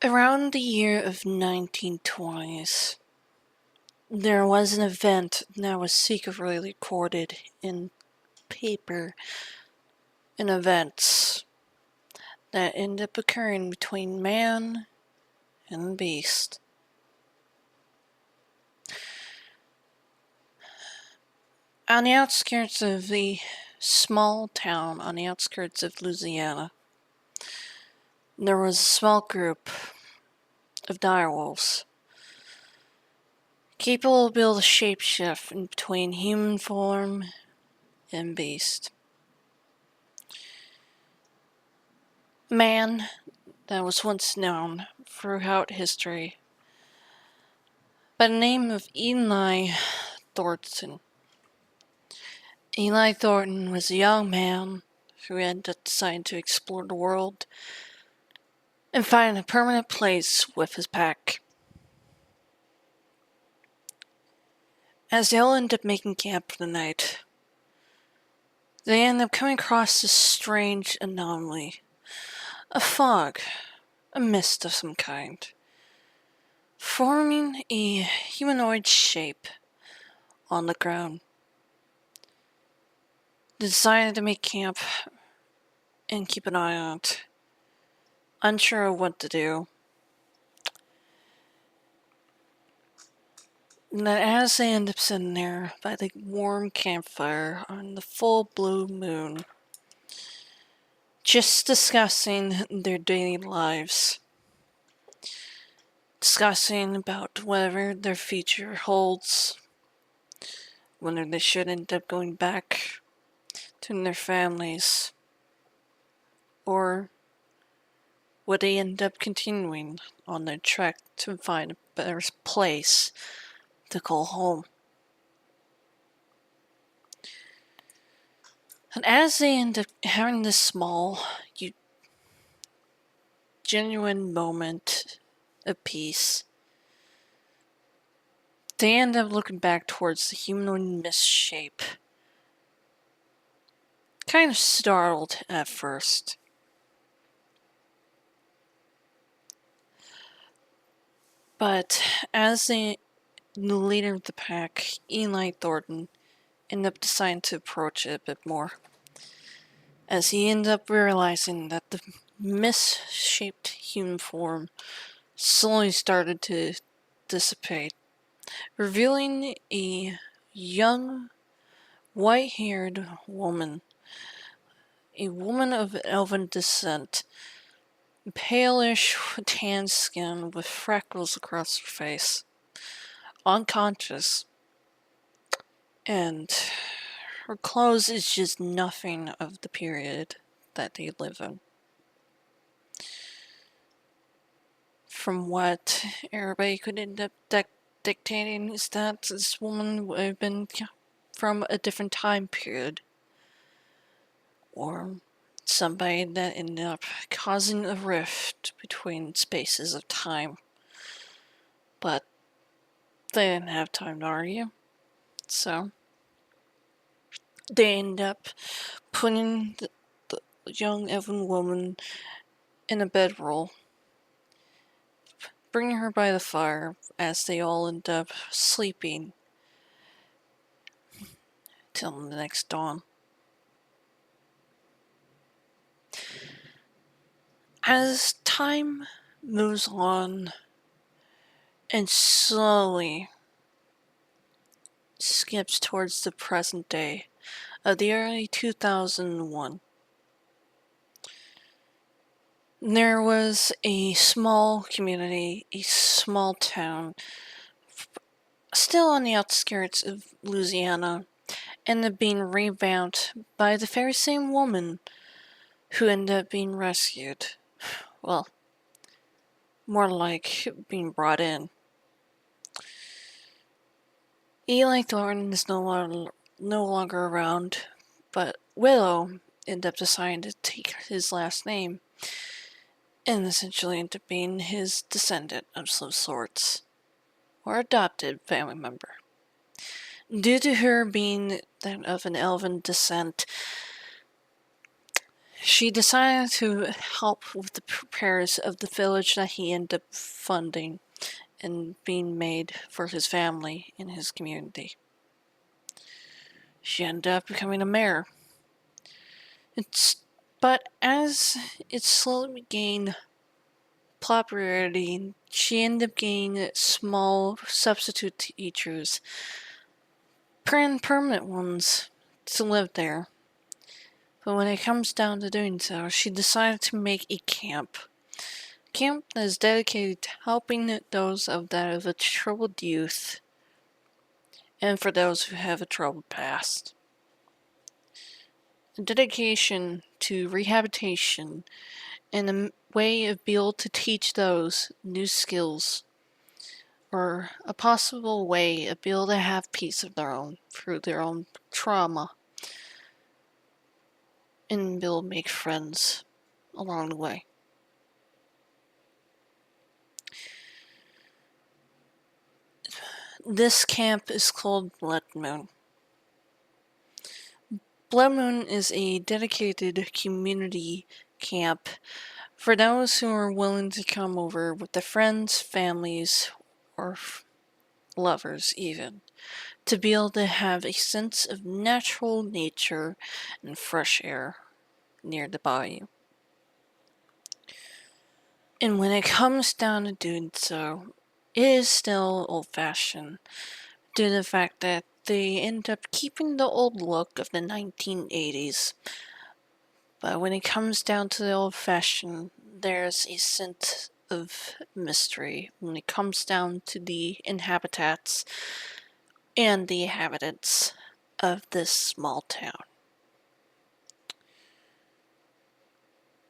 Around the year of 1920s, there was an event that was secretly recorded in paper and events that ended up occurring between man and beast. On the outskirts of the small town on the outskirts of Louisiana, there was a small group of direwolves capable of able to shapeshift in between human form and beast. A man that was once known throughout history by the name of Eli Thornton. Eli Thornton was a young man who had decided to explore the world and find a permanent place with his pack. As they all end up making camp for the night, they end up coming across this strange anomaly. A fog, a mist of some kind, forming a humanoid shape on the ground. They decided to make camp and keep an eye on it, unsure of what to do. And that as they end up sitting there by the warm campfire on the full blue moon, just discussing their daily lives, discussing about whatever their future holds, whether they should end up going back to their families, or would they end up continuing on their trek to find a better place to call home. And as they end up having this small, genuine moment of peace, they end up looking back towards the humanoid mist shape. Kind of startled at first. But as the leader of the pack, Eli Thornton, ended up deciding to approach it a bit more, as he ended up realizing that the mist-shaped human form slowly started to dissipate, revealing a young, white-haired woman, a woman of elven descent, palish tan skin with freckles across her face, unconscious, and her clothes is just nothing of the period that they live in. From what everybody could end up dictating is that this woman would have been from a different time period, or somebody that ended up causing a rift between spaces of time. But they didn't have time to argue, so they end up putting the young elven woman in a bedroll, bringing her by the fire as they all end up sleeping till the next dawn. As time moves on and slowly skips towards the present day of the early 2001, there was a small community, a small town, still on the outskirts of Louisiana, ended up being revamped by the very same woman who ended up being rescued. Well, more like being brought in. Eli Thornton is no longer around, but Willow ended up deciding to take his last name and essentially ended up being his descendant of some sorts, or adopted family member. Due to her being of an elven descent, She decided to help with the repairs of the village that he ended up funding and being made for his family in his community. She ended up becoming a mayor. But as it slowly gained popularity, she ended up getting small substitute teachers, permanent ones, to live there. But when it comes down to doing so, she decided to make a camp. Camp that is dedicated to helping those that have a troubled youth and for those who have a troubled past. A dedication to rehabilitation and a way of being able to teach those new skills, or a possible way of being able to have peace of their own through their own trauma, and be able to make friends along the way. This camp is called Blood Moon. Blood Moon is a dedicated community camp for those who are willing to come over with their friends, families, or lovers even, to be able to have a sense of natural nature and fresh air near the bayou. And when it comes down to doing so, it is still old-fashioned, due to the fact that they end up keeping the old look of the 1980s. But when it comes down to the old-fashioned, there's a sense of mystery when it comes down to the inhabitants and the inhabitants of this small town.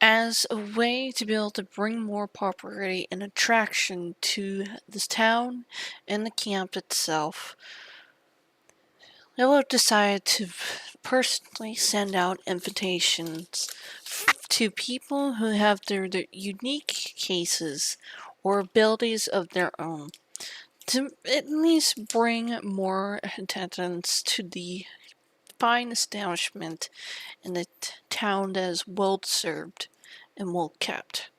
As a way to be able to bring more popularity and attraction to this town and the camp itself, Willow decided to personally send out invitations to people who have their unique cases or abilities of their own, to at least bring more attendance to the fine establishment in the town that is well served and well kept.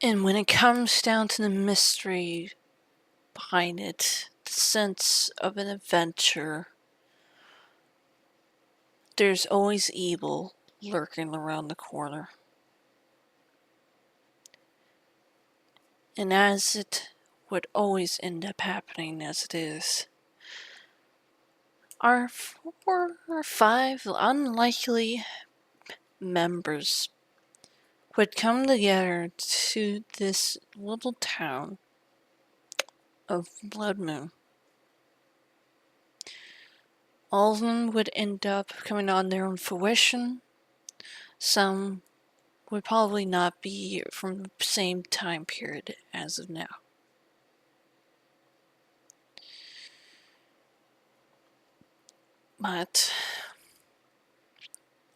And when it comes down to the mystery behind it, the sense of an adventure, there's always evil lurking around the corner. And as it would always end up happening as it is, our 4 or 5 unlikely members would come together to this little town of Blood Moon. All of them would end up coming on their own fruition. Some would probably not be from the same time period as of now. But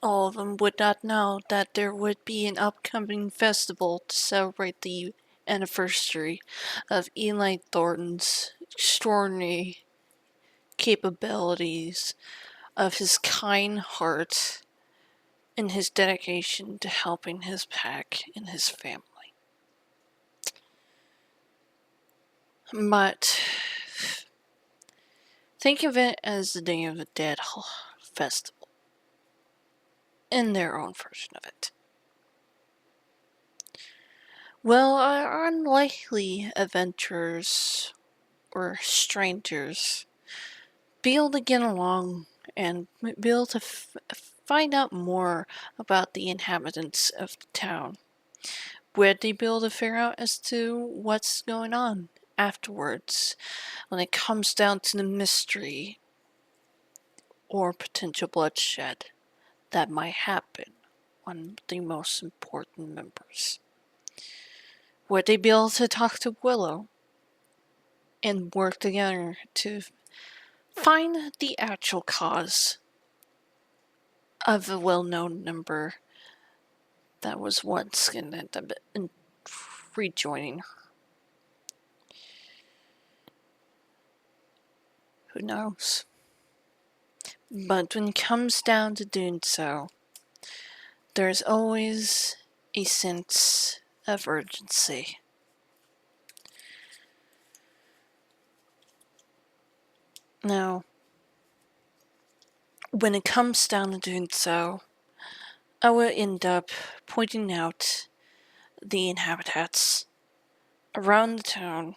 all of them would not know that there would be an upcoming festival to celebrate the anniversary of Eli Thornton's extraordinary capabilities, of his kind heart, and his dedication to helping his pack and his family. But think of it as the Day of the Dead festival, in their own version of it. Well, our unlikely adventurers or strangers be able to get along and be able to find out more about the inhabitants of the town. Would they be able to figure out as to what's going on afterwards when it comes down to the mystery or potential bloodshed that might happen on the most important members? Would they be able to talk to Willow and work together to find the actual cause of a well-known number that was once going to end up rejoining her? Who knows? But when it comes down to doing so, there's always a sense of urgency. Now, when it comes down to doing so, I will end up pointing out the inhabitants around the town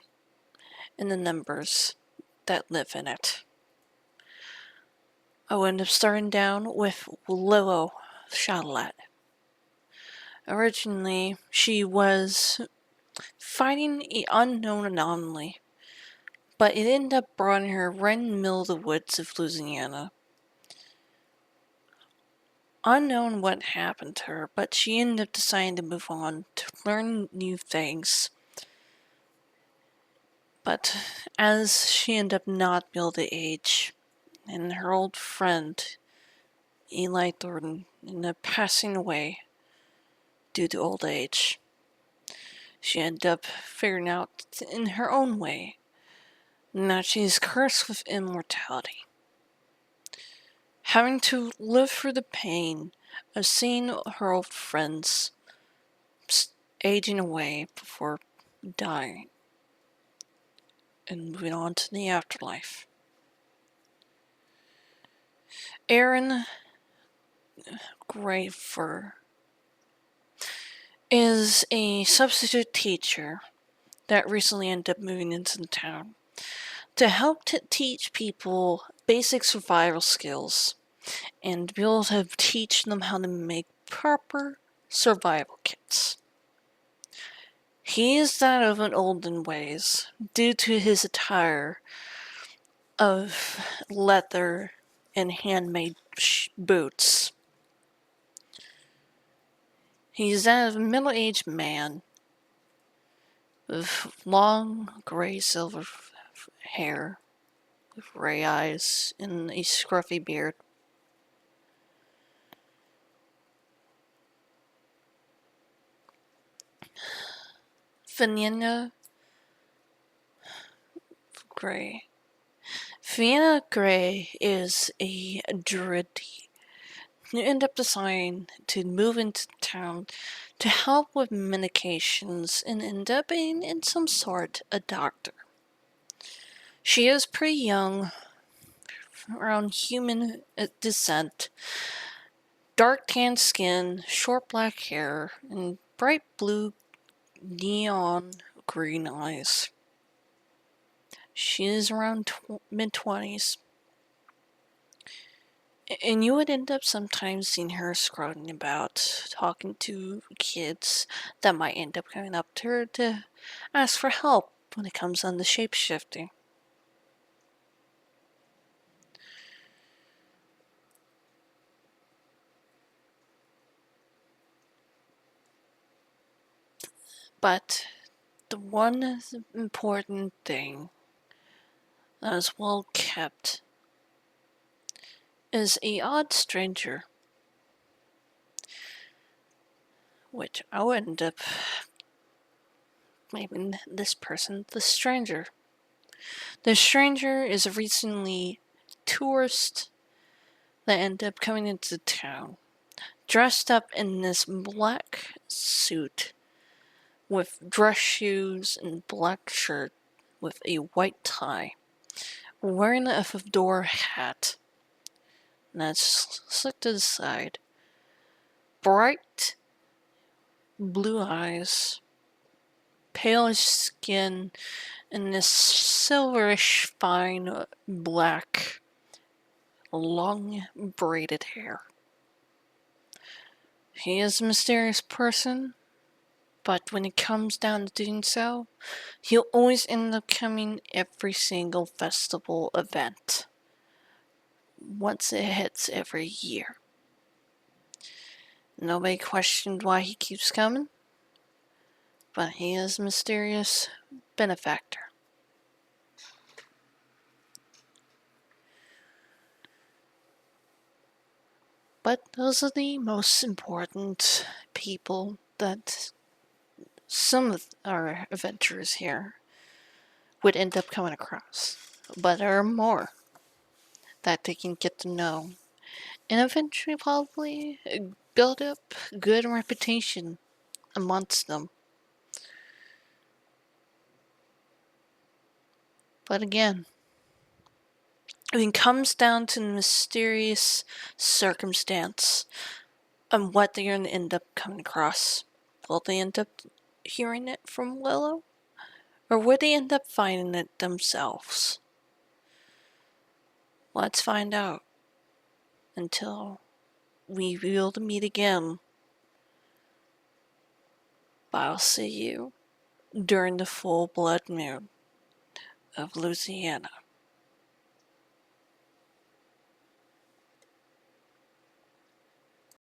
and the numbers that live in it. I will end up starting down with Willow Charlotte. Originally, she was fighting an unknown anomaly, but it ended up bringing her right in the middle of the woods of Louisiana. Unknown what happened to her, but she ended up deciding to move on to learn new things. But as she ended up not being able to age, and her old friend Eli Thornton ended up passing away due to old age, she ended up figuring out in her own way that she is cursed with immortality. Having to live through the pain of seeing her old friends aging away before dying and moving on to the afterlife. Aaron Grafer is a substitute teacher that recently ended up moving into the town to help teach people basic survival skills and be able to teach them how to make proper survival kits. He is that of an olden ways due to his attire of leather and handmade boots. He's that of a middle-aged man with long gray silver hair, with gray eyes, and a scruffy beard. Vienna Gray. Vienna Gray is a druid who ended up deciding to move into town to help with medications and end up being in some sort a doctor. She is pretty young, around human descent, dark tan skin, short black hair, and bright blue neon green eyes. She is around mid-20s. And you would end up sometimes seeing her scrolling about, talking to kids that might end up coming up to her to ask for help when it comes on the shape-shifting. But the one important thing that is well kept is a odd stranger, which I would end up naming this person the stranger. The stranger is a recently tourist that ended up coming into town, dressed up in this black suit with dress shoes and black shirt with a white tie, wearing a fedora hat that's slicked to the side, bright blue eyes, palish skin, and this silverish fine black long braided hair. He is a mysterious person, but when it comes down to doing so, he'll always end up coming every single festival event once it hits every year. Nobody questioned why he keeps coming, but he is a mysterious benefactor. But those are the most important people that some of our adventurers here would end up coming across. But there are more. that they can get to know, and eventually probably build up good reputation amongst them. But again, it comes down to the mysterious circumstance and what they're going to end up coming across. Will they end up hearing it from Willow? Or will they end up finding it themselves? Let's find out. Until we will meet again. But I'll see you during the full blood moon of Louisiana.